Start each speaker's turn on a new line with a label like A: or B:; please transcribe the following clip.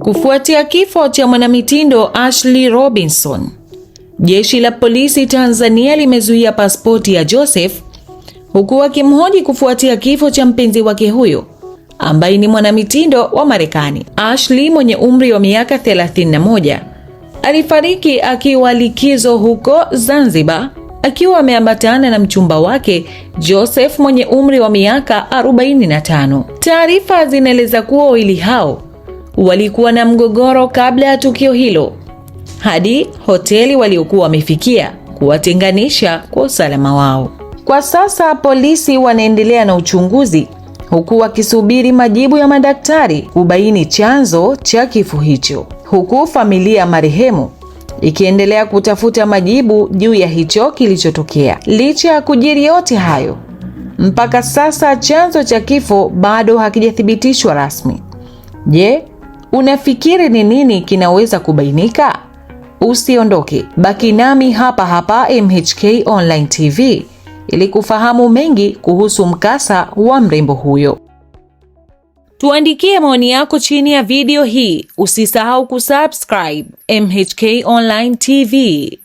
A: Kufuatia kifo cha mwanamitindo Ashley Robinson, jeshi la polisi Tanzania limezuia pasipoti ya Joseph, huku wakimhoji kufuatia kifo cha mpenzi wake huyo ambaye ni mwanamitindo wa Marekani. Ashley mwenye umri wa miaka 31 alifariki akiwa likizo huko Zanzibar akiwa ameambatana na mchumba wake Joseph mwenye umri wa miaka 45. Taarifa zinaeleza kuwa wawili hao walikuwa na mgogoro kabla ya tukio hilo, hadi hoteli waliokuwa wamefikia kuwatenganisha kwa usalama wao. Kwa sasa polisi wanaendelea na uchunguzi, huku wakisubiri majibu ya madaktari kubaini chanzo cha kifo hicho, huku familia ya marehemu ikiendelea kutafuta majibu juu ya hicho kilichotokea. Licha ya kujiri yote hayo, mpaka sasa chanzo cha kifo bado hakijathibitishwa rasmi. Je, unafikiri ni nini kinaweza kubainika? Usiondoke, baki nami hapa hapa MHK Online TV ili kufahamu mengi kuhusu mkasa wa mrembo huyo. Tuandikie maoni yako chini ya video hii. Usisahau kusubscribe MHK Online TV.